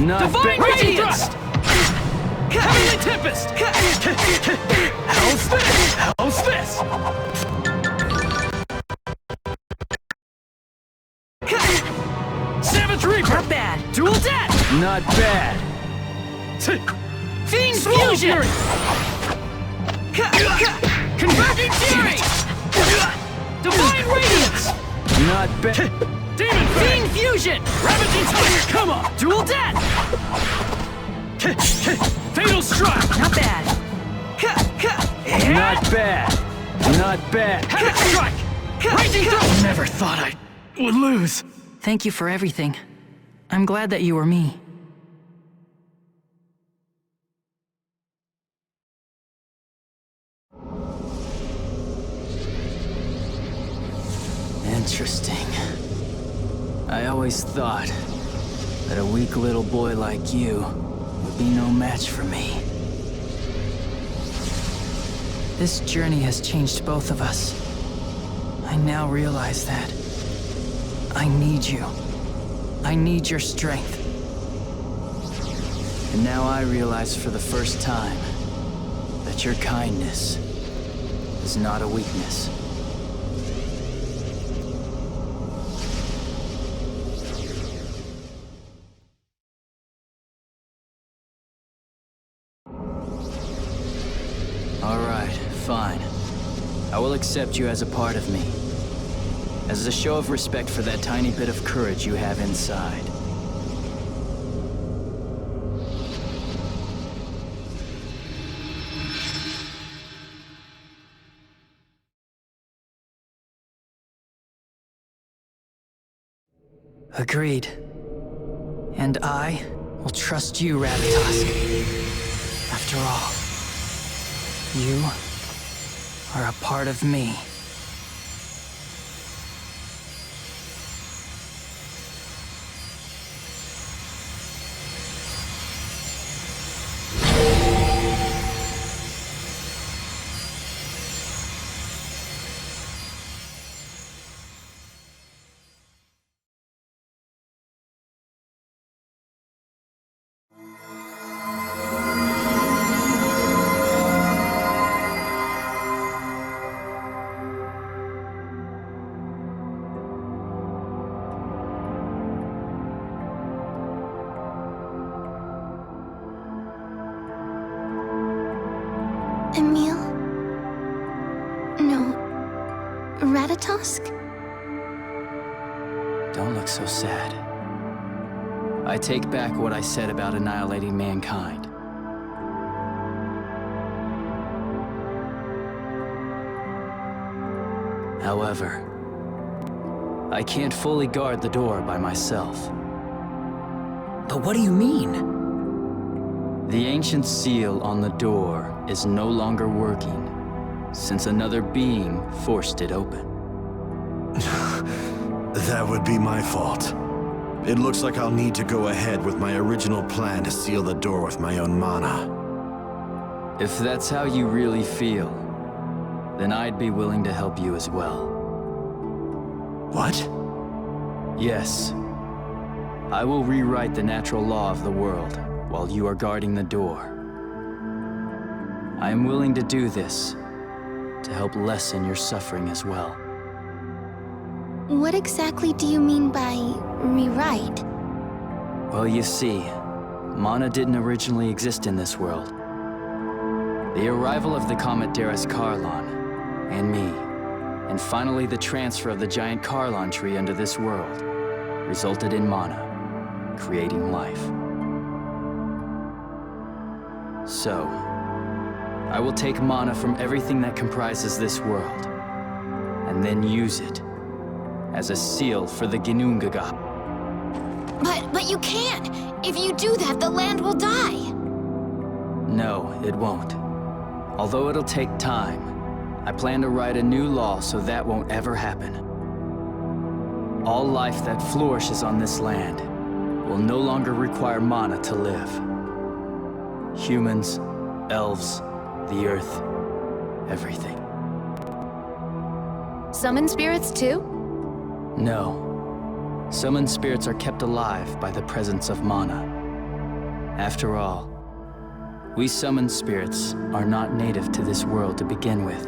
Not Divine bad. Radiance! Heavenly Tempest! How's this? How's this? Savage Reaper! Not bad. Dual Death! Not bad. Fiend Fusion! Converging Fury! Divine Radiance! Not bad. Demon Fiend Fusion! Ravaging Touch! Come on! Dual Death! Fatal Strike! Not bad. Not bad. Not bad. Havoc Strike! Raging Thrust! Never thought I would lose. Thank you for everything. I'm glad that you were me. Interesting. I always thought that a weak little boy like you would be no match for me. This journey has changed both of us. I now realize that I need you. I need your strength. And now I realize for the first time that your kindness is not a weakness. All right, fine. I will accept you as a part of me. As a show of respect for that tiny bit of courage you have inside. Agreed. And I will trust you, Rabbitosk. After all, you are a part of me. Emil? No. Rattatosk? Don't look so sad. I take back what I said about annihilating mankind. However, I can't fully guard the door by myself. But what do you mean? The ancient seal on the door is no longer working, since another being forced it open. That would be my fault. It looks like I'll need to go ahead with my original plan to seal the door with my own mana. If that's how you really feel, then I'd be willing to help you as well. What? Yes. I will rewrite the natural law of the world while you are guarding the door. I am willing to do this to help lessen your suffering as well. What exactly do you mean by rewrite? Well, you see, mana didn't originally exist in this world. The arrival of the comet Darius Carlon, and me, and finally the transfer of the giant Carlon tree into this world, resulted in mana, creating life. So, I will take mana from everything that comprises this world, and then use it as a seal for the Ginnungaga. But you can't! If you do that, the land will die! No, it won't. Although it'll take time, I plan to write a new law so that won't ever happen. All life that flourishes on this land will no longer require mana to live. Humans, elves, the earth, everything. Summon spirits too? No. Summoned spirits are kept alive by the presence of mana. After all, we summoned spirits are not native to this world to begin with.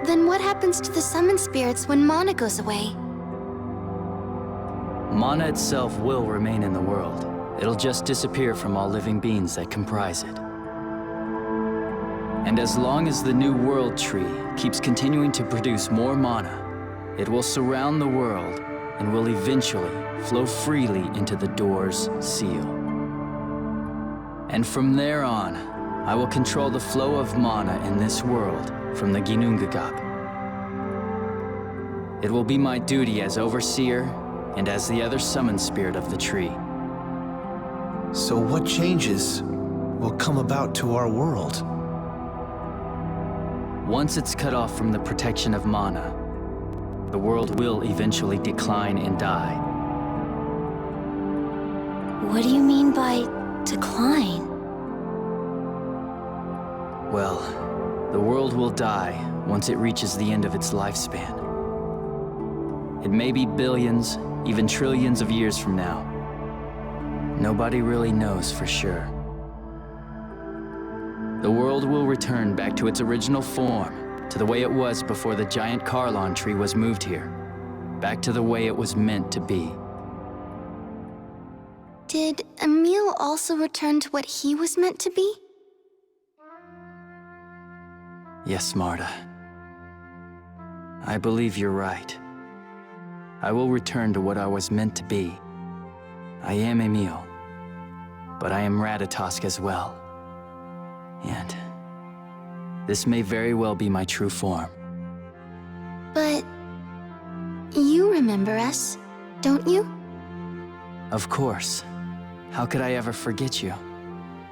Then what happens to the summoned spirits when Mana goes away? Mana itself will remain in the world. It'll just disappear from all living beings that comprise it. And as long as the new world tree keeps continuing to produce more mana, it will surround the world and will eventually flow freely into the door's seal. And from there on, I will control the flow of mana in this world from the Ginnungagap. It will be my duty as overseer and as the other summoned spirit of the tree. So what changes will come about to our world? Once it's cut off from the protection of mana, the world will eventually decline and die. What do you mean by decline? Well, the world will die once it reaches the end of its lifespan. It may be billions, even trillions of years from now. Nobody really knows for sure. The world will return back to its original form, to the way it was before the giant Carlon tree was moved here. Back to the way it was meant to be. Did Emil also return to what he was meant to be? Yes, Marta. I believe you're right. I will return to what I was meant to be. I am Emil, but I am Ratatosk as well. And this may very well be my true form. But you remember us, don't you? Of course. How could I ever forget you?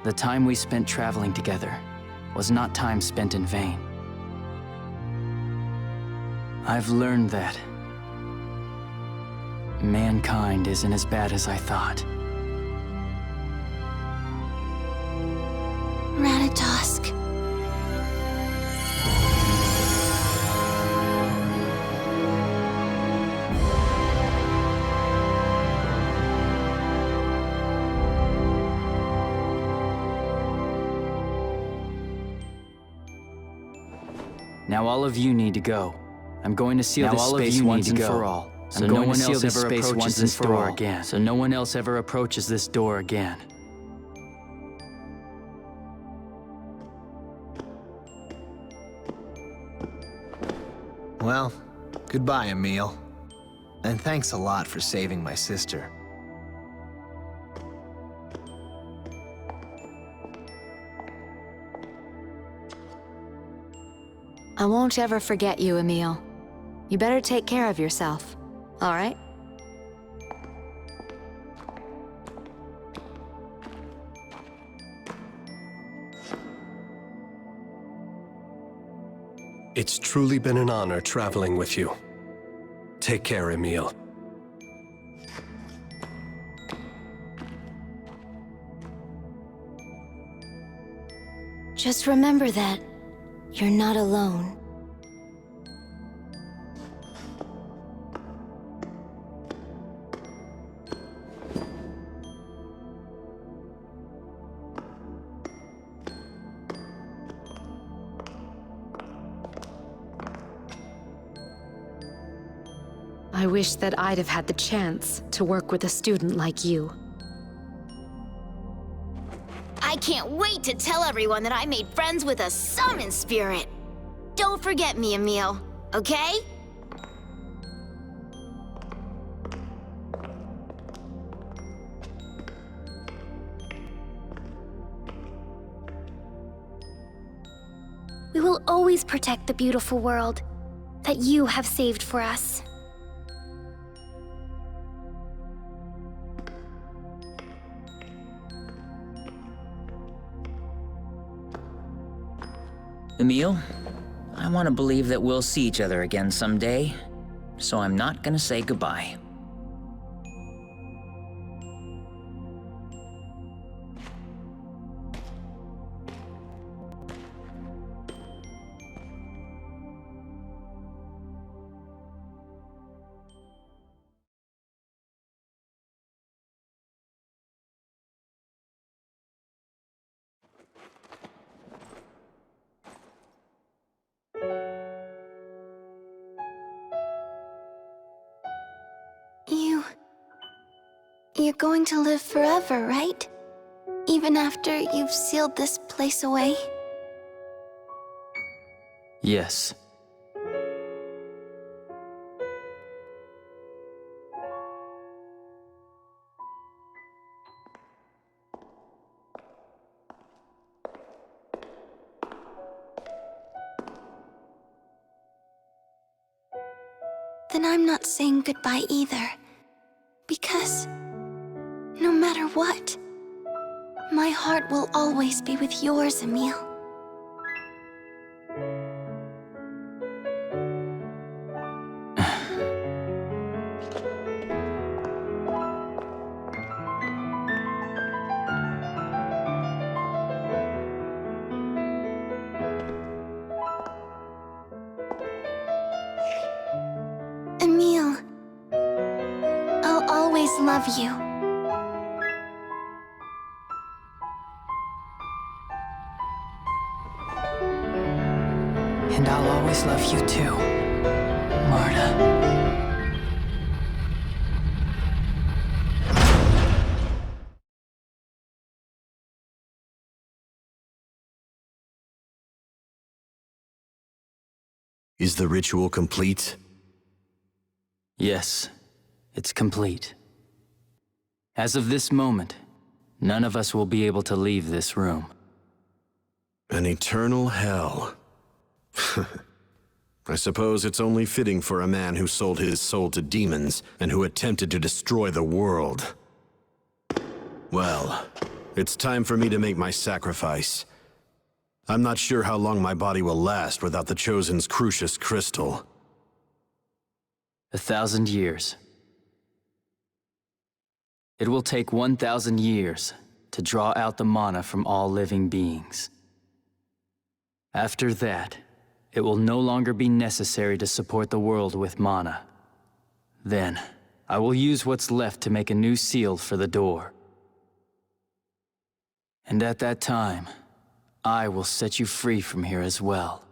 The time we spent traveling together was not time spent in vain. I've learned that mankind isn't as bad as I thought. Ratatosk. Now all of you need to go. I'm going to seal this space once and for all. So no one else ever approaches this door again. So no one else ever approaches this door again. Well, goodbye, Emil. And thanks a lot for saving my sister. I won't ever forget you, Emil. You better take care of yourself, all right? It's truly been an honor traveling with you. Take care, Emil. Just remember that you're not alone. I wish that I'd have had the chance to work with a student like you. I can't wait to tell everyone that I made friends with a summon spirit. Don't forget me, Emil, okay? We will always protect the beautiful world that you have saved for us. Emil, I want to believe that we'll see each other again someday, so I'm not gonna say goodbye. You're going to live forever, right? Even after you've sealed this place away? Yes. Then I'm not saying goodbye either. Because no matter what, my heart will always be with yours, Emile. Emile, I'll always love you. And I'll always love you too, Marta. Is the ritual complete? Yes, it's complete. As of this moment, none of us will be able to leave this room. An eternal hell. I suppose it's only fitting for a man who sold his soul to demons and who attempted to destroy the world. Well, it's time for me to make my sacrifice. I'm not sure how long my body will last without the Chosen's Crucius Crystal. 1,000 years. It will take 1,000 years to draw out the mana from all living beings. After that, it will no longer be necessary to support the world with mana. Then, I will use what's left to make a new seal for the door. And at that time, I will set you free from here as well.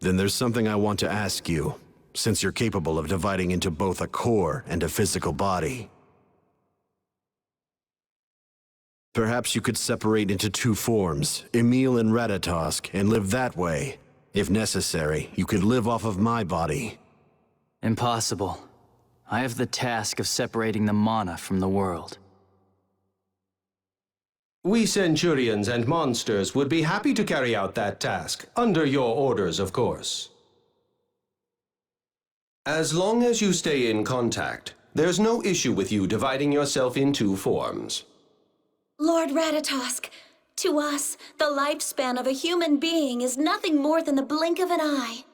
Then there's something I want to ask you, since you're capable of dividing into both a core and a physical body. Perhaps you could separate into two forms, Emile and Ratatosk, and live that way. If necessary, you could live off of my body. Impossible. I have the task of separating the mana from the world. We Centurions and monsters would be happy to carry out that task, under your orders, of course. As long as you stay in contact, there's no issue with you dividing yourself in two forms. Lord Ratatosk, to us, the lifespan of a human being is nothing more than the blink of an eye.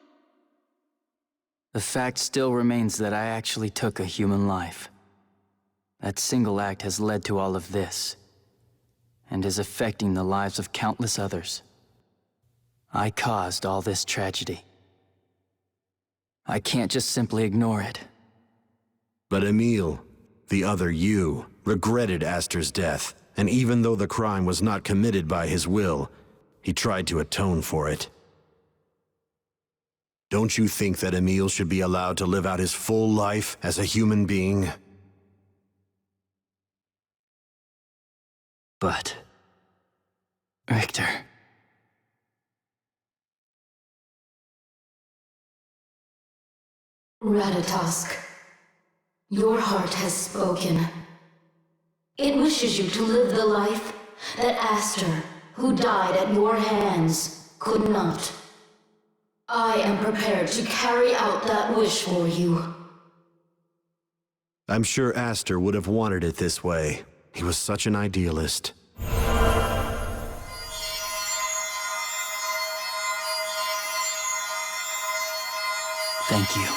The fact still remains that I actually took a human life. That single act has led to all of this, and is affecting the lives of countless others. I caused all this tragedy. I can't just simply ignore it. But Emile, the other you, regretted Aster's death, and even though the crime was not committed by his will, he tried to atone for it. Don't you think that Emile should be allowed to live out his full life as a human being? But... Richter... Ratatosk, your heart has spoken. It wishes you to live the life that Aster, who died at your hands, could not. I am prepared to carry out that wish for you. I'm sure Aster would have wanted it this way. He was such an idealist. Thank you.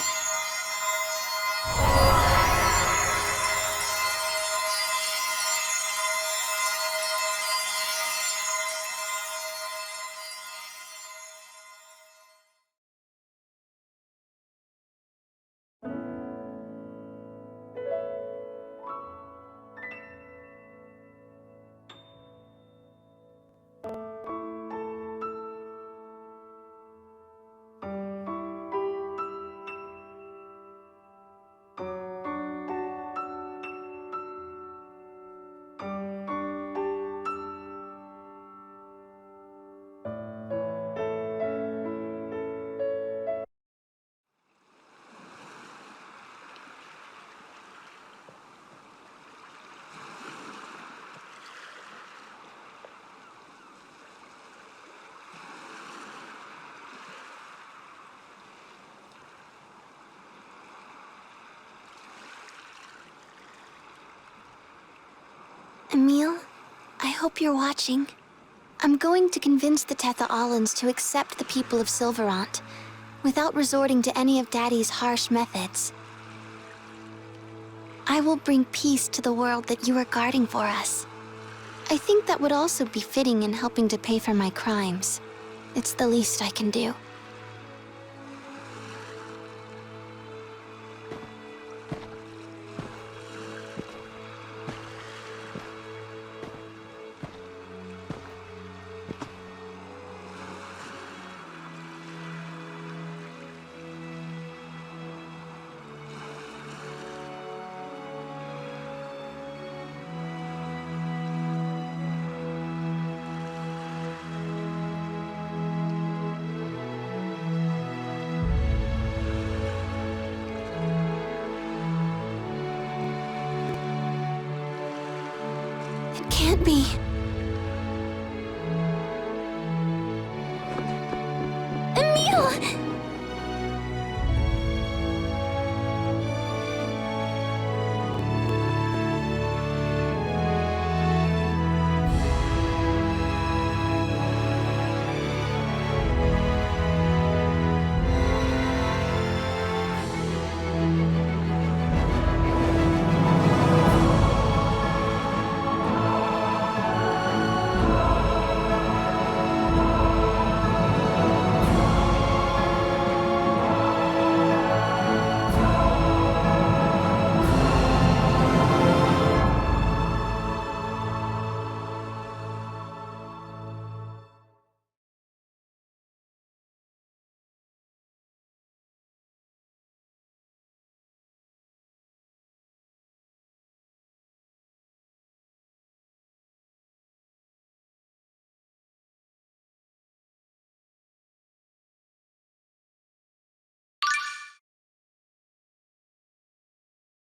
Emil, I hope you're watching. I'm going to convince the Tetha'alans to accept the people of Silverant, without resorting to any of Daddy's harsh methods. I will bring peace to the world that you are guarding for us. I think that would also be fitting in helping to pay for my crimes. It's the least I can do. It can't be.